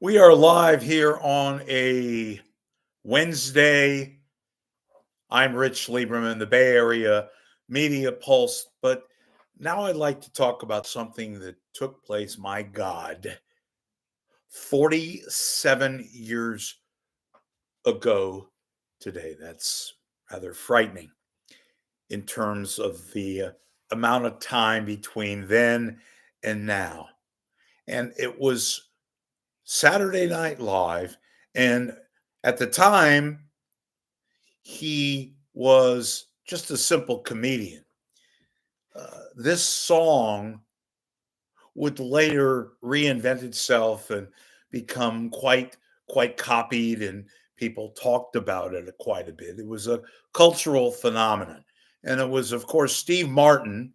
We are live here on a Wednesday. I'm Rich Lieberman, the Bay Area Media Pulse. But now I'd like to talk about something that took place, my God, 47 years ago today. That's rather frightening in terms of the amount of time between then and now. And it was Saturday Night Live. And at the time, he was just a simple comedian. This song would later reinvent itself and become quite copied, and people talked about it quite a bit. It was a cultural phenomenon, and it was, of course, Steve Martin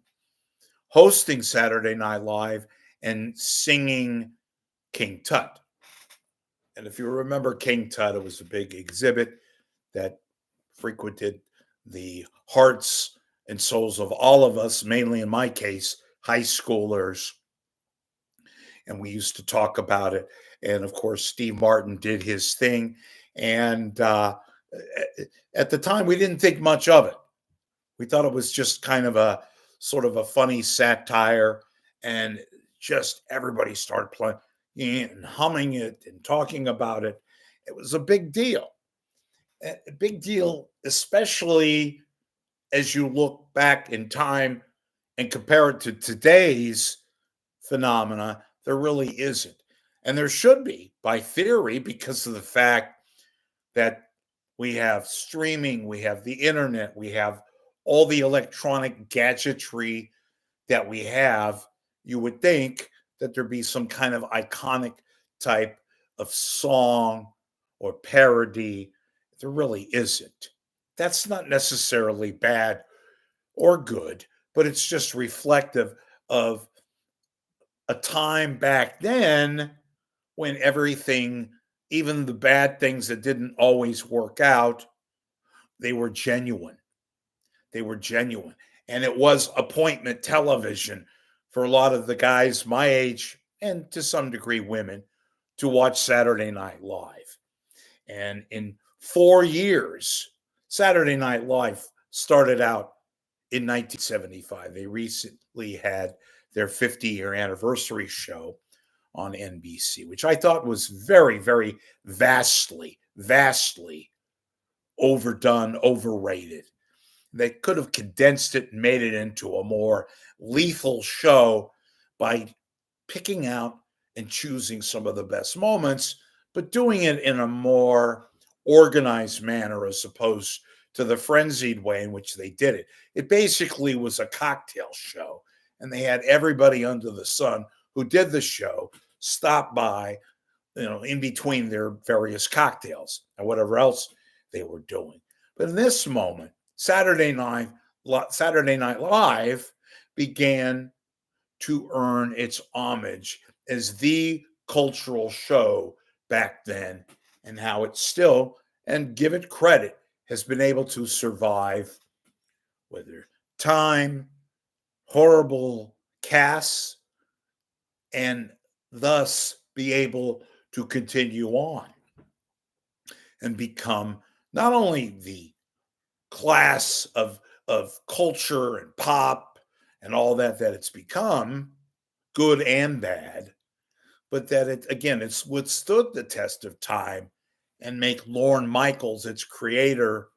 hosting Saturday Night Live and singing King Tut. And if you remember King Tut, it was a big exhibit that frequented the hearts and souls of all of us, mainly in my case, high schoolers. And we used to talk about it. And of course, Steve Martin did his thing. And at the time, we didn't think much of it. We thought it was just kind of a sort of a funny satire. And just everybody started playing and humming it and talking about it. It was a big deal. A big deal, especially as you look back in time and compare it to today's phenomena. There really isn't. And there should be, by theory, because of the fact that we have streaming, we have the internet, we have all the electronic gadgetry that we have. You would think that there'd be some kind of iconic type of song or parody. There really isn't. That's not necessarily bad or good, but it's just reflective of a time back then when everything, even the bad things that didn't always work out, they were genuine. They were genuine. And it was appointment television for a lot of the guys my age, and to some degree women, to watch Saturday Night Live. And in 4 years, Saturday Night Live started out in 1975. They recently had their 50-year anniversary show on NBC, which I thought was very, very vastly overdone, overrated. They could have condensed it and made it into a more lethal show by picking out and choosing some of the best moments, but doing it in a more organized manner as opposed to the frenzied way in which they did it. It basically was a cocktail show, and they had everybody under the sun who did the show stop by, in between their various cocktails and whatever else they were doing. But in this moment, Saturday Night Live began to earn its homage as the cultural show back then, and how it still, and give it credit, has been able to survive, whether time, horrible casts, and thus be able to continue on and become not only the class of culture and pop and all that it's become, good and bad, but that it's withstood the test of time and make Lorne Michaels, its creator,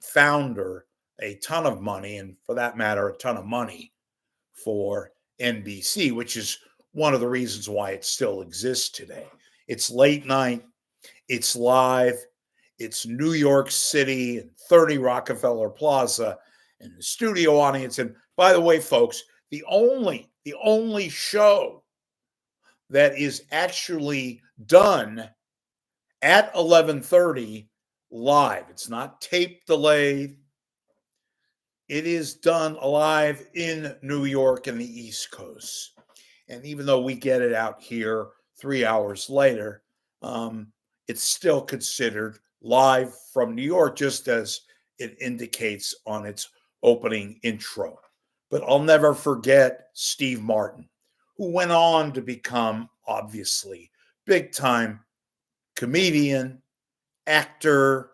founder, a ton of money, and for that matter, a ton of money for NBC, which is one of the reasons why it still exists today. It's late night, it's live, it's New York City and 30 Rockefeller Plaza and the studio audience. And by the way, folks, the only show that is actually done at 11:30 live. It's not tape delayed. It is done live in New York and the East Coast. And even though we get it out here 3 hours later, it's still considered live from New York, just as it indicates on its opening intro. But I'll never forget Steve Martin, who went on to become, obviously, big time comedian, actor,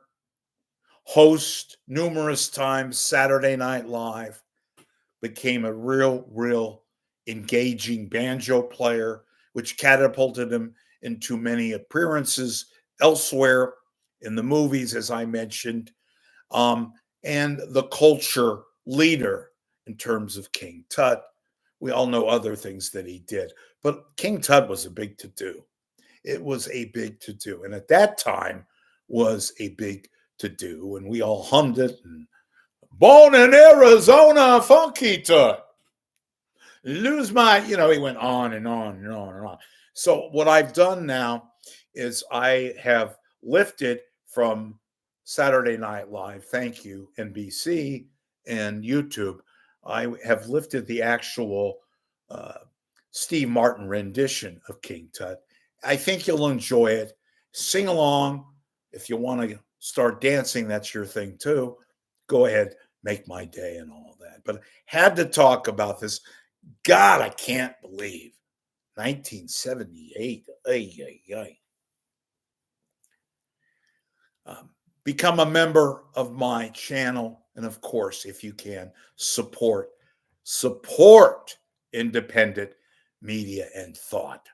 host numerous times, Saturday Night Live, became a real engaging banjo player, which catapulted him into many appearances elsewhere in the movies, as I mentioned, and the culture leader in terms of King Tut. We all know other things that he did, but King Tut was a big to do. It was a big to do, and at that time was a big to do, and we all hummed it. And born in Arizona, Funky Tut. Lose my, he went on and on and on and on. So what I've done now is I have lifted from Saturday Night Live, thank you, NBC and YouTube. I have lifted the actual uh, Steve Martin rendition of King Tut. I think you'll enjoy it. Sing along. If you want to start dancing, that's your thing too. Go ahead, make my day and all that. But had to talk about this. God, I can't believe 1978. Ay, ay, ay. Become a member of my channel. And of course, if you can, support independent media and thought.